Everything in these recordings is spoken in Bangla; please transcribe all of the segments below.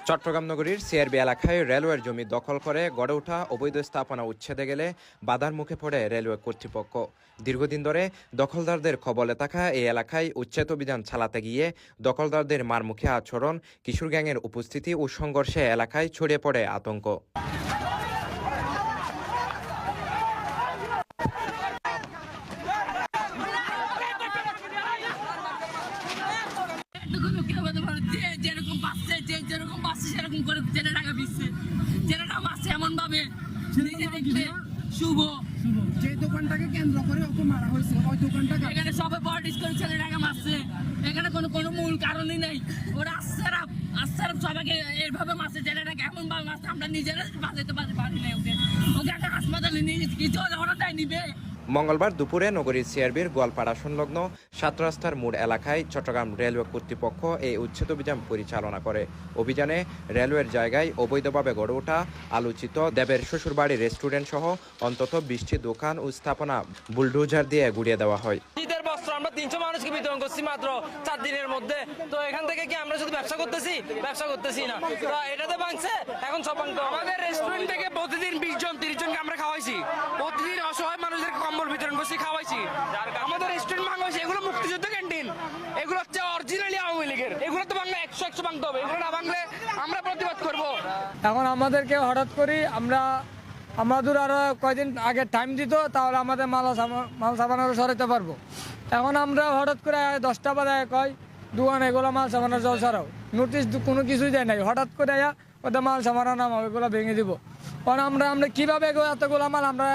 চট্টগ্রাম নগরীর সিআরবি এলাকায় রেলওয়ের জমি দখল করে গড়ে ওঠা অবৈধ স্থাপনা উচ্ছেদে গেলে বাধার মুখে পড়ে রেলওয়ে কর্তৃপক্ষ। দীর্ঘদিন ধরে দখলদারদের কবলে থাকা এই এলাকায় উচ্ছেদ অভিযান চালাতে গিয়ে দখলদারদের মারমুখী আচরণ, কিশোর গ্যাংয়ের উপস্থিতি ও সংঘর্ষে এলাকায় ছড়িয়ে পড়ে আতঙ্ক। যেরকম বাসছে সেরকম করে জেলে টাকা দিচ্ছে, জেলে টাকা মারছে এমন ভাবে শুভ যে দোকানটাকে কেন্দ্র করে ওকে মারা হয়েছে, ওই দোকানটা এখানে সবাই পলিটিক্স করে ছেলে টাকা মারছে। এখানে কোনো মূল কারণই নাই। ওরা আশ্চার সবাইকে এইভাবে মারছে, জেলে টাকা এমন ভাবে মারছে আমরা নিজেরা বাজাইতে পারি নাই। ওকে একটা হাসপাতালে নিয়ে গেছে, কিছু ওরা তাই নিবে। মঙ্গলবার দুপুরে নগরীর সিআরবির গোয়ালপাড়া সংলগ্ন 7 রাস্তার মোড় এলাকায় চট্টগ্রাম রেলওয়ে কর্তৃপক্ষ এই উচ্ছেদ অভিযান পরিচালনা করে। অভিযানে রেলওয়ের জায়গায় অবৈধভাবে গড়ে ওঠা আলোচিত দেবের শ্বশুরবাড়ি রেস্টুরেন্ট সহ অন্তত 20টি দোকান ও স্থাপনা বুলডোজার দিয়ে গুড়িয়ে দেওয়া হয়। ঈদের বস্ত্র আমরা 300 মানুষকে বিতরণ করছি মাত্র 4 দিনের মধ্যে। তো এখান থেকে কি আমরা শুধু ব্যবসা করতেছি না, তো এটাতে ভাঙছে, এখন সব ভাঙতে। আমাদের রেস্টুরেন্ট থেকে প্রতিদিন 20 জন 30 জনকে আমরা খাওয়াইছি, প্রতিদিন অসহায় মানুষদেরকে কম্বল বিতরণ করছি, খাওয়াইছি। আমাদের রেস্টুরেন্ট ভাঙা হয়েছে, এগুলো মুক্তিযুদ্ধ ক্যান্টিন, এগুলো হচ্ছে অরিজিনালি আওয়ামী লীগের। এগুলো তো ভাঙলে 100 ভাঙতে হবে, এগুলো না ভাঙলে আমরা প্রতিবাদ করব। এখন আমাদেরকে হঠাৎ করে আমাদের আরো কয়দিন আগে টাইম দিত, তাহলে আমাদের মাল সাবানারও সরাইতে পারবো। এখন আমরা হঠাৎ করে 10টা বাজে কয় দোকান এগুলো মাল সাবানার জল ছাড়াও, নোটিশ কোনো কিছুই দেয় নাই। হঠাৎ করে ওদের মাল সাবানা নামাও, এগুলো ভেঙে দিব। কারণ আমরা কিভাবে এতগুলো মাল আমরা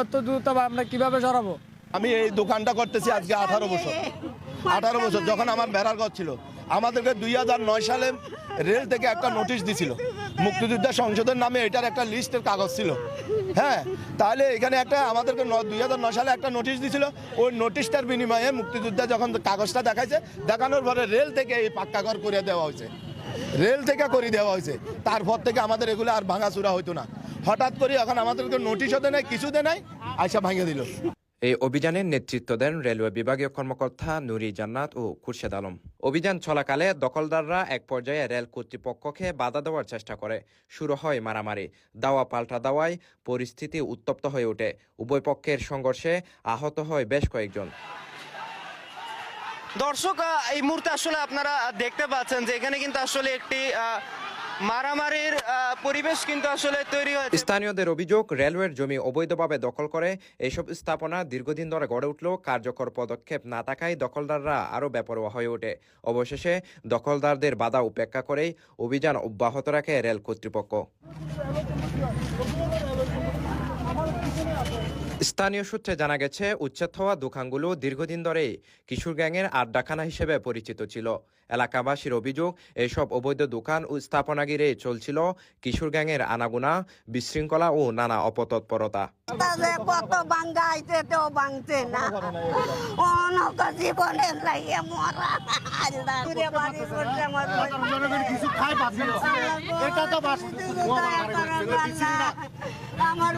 এত দ্রুত আমরা কিভাবে সরাবো? আমি এই দোকানটা করতেছি আজকে 18 বছর। যখন আমার বেড়ার ঘর ছিল, আমাদেরকে 2009 সালে রেল থেকে একটা নোটিশ দিছিল, মুক্তিযোদ্ধা সংসদের নামে এটার একটা লিস্টের কাগজ ছিল। হ্যাঁ, তাহলে এখানে আমাদেরকে 2009 সালে একটা নোটিশ দিছিল। ওই নোটিশটার বিনিময়ে মুক্তিযোদ্ধা যখন কাগজটা দেখানোর পরে রেল থেকে এই পাক্কা ঘর করে দেওয়া হয়েছে। তারপর থেকে আমাদের এগুলো আর ভাঙাচুরা হইতো না। হঠাৎ করে এখন আমাদেরকে নোটিশও দেয় নাই, কিছু দেয় নাই, আইসা ভাঙিয়ে দিল। এই অভিযানের নেতৃত্ব দেন রেলওয়ে বিভাগীয় কর্মকর্তা নুরি জান্নাত ও খুরশেদ আলম। অভিযান চলাকালে দখলদাররা এক পর্যায়ে রেল কর্তৃপক্ষকে বাধা দেওয়ার চেষ্টা করে। শুরু হয় মারামারি, দাওয়া পাল্টা দাওয়ায় পরিস্থিতি উত্তপ্ত হয়ে ওঠে। উভয় পক্ষের সংঘর্ষে আহত হয় বেশ কয়েকজন। দর্শক, এই মুহূর্তে আসলে আপনারা দেখতে পাচ্ছেন যে এখানে কিন্তু আসলে একটি মারামারির পরিবেশ কিন্তু আসলে তৈরি হয়েছে। স্থানীয়দের অভিযোগ, রেলওয়ের জমি অবৈধভাবে দখল করে এইসব স্থাপনা দীর্ঘদিন ধরে গড়ে উঠলেও কার্যকর পদক্ষেপ না থাকায় দখলদাররা আরও বেপরোয়া হয়ে ওঠে। অবশেষে দখলদারদের বাধা উপেক্ষা করেই অভিযান অব্যাহত রাখে রেল কর্তৃপক্ষ। স্থানীয় সূত্রে জানা গেছে, উচ্ছেদ হওয়া দোকানগুলো দীর্ঘদিন ধরেই কিশোর গ্যাংয়ের আড্ডাখানা হিসেবে পরিচিত ছিল। এলাকাবাসীর অভিযোগ, এইসব অবৈধ দোকান ও স্থাপনা ঘিরে চলছিল কিশোর গ্যাংয়ের আনাগোনা, বিশৃঙ্খলা ও নানা অপতৎপরতা। কত ভাঙ্গা আইতে তো ভাঙছে না, অনক জীবনের লাগিয়ে মরা। আমার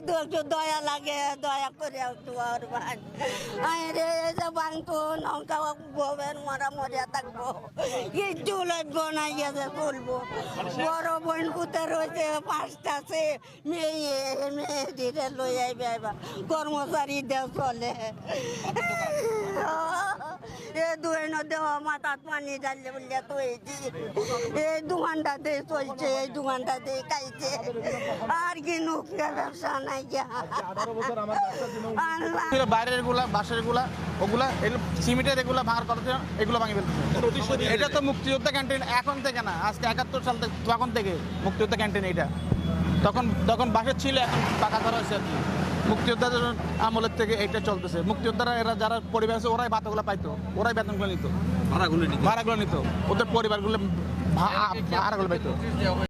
বন্ধু দয়া লাগে, দয়া করে ভাঙতো নৌকা বউের মরা মরিয়া থাকবো, কিচ্ছু লাগবো না, ইয়ে বলবো। বড় বোন পুতে রয়েছে 5টা আছে, মেয়ে ধীরে লই আইবে, কর্মচারী দেও চলে। এই দুয়েন দেওয়া মাথাত পানি ডাললে বললে তো এই দোকানটাতে চলছে, এই দোকানটাতে খাইছে, আর কি নুকিয়া ব্যবসা নাই। বাইরের গুলা, বাসের গুলা, ওগুলা সিমেন্টের এগুলা ভাঙার কথা, এগুলো ভাঙি ফেলছে। এটা তো মুক্তিযোদ্ধা ক্যান্টিন, এখন থেকে না, আজকে 71 সাল থেকে, তখন থেকে মুক্তিযোদ্ধা ক্যান্টিন এটা। তখন বাসের ছিল, এখন পাকা করা হয়েছে আর কি। মুক্তিযোদ্ধাদের আমলের থেকে এটা চলতেছে। মুক্তিযোদ্ধারা এরা যারা পরিবার আছে, ওরাই ভাতাগুলো পাইতো, ওরাই বেতনগুলো নিত, ভাড়াগুলো নিত, ওদের পরিবারগুলো ভাড়াগুলো পাইতো।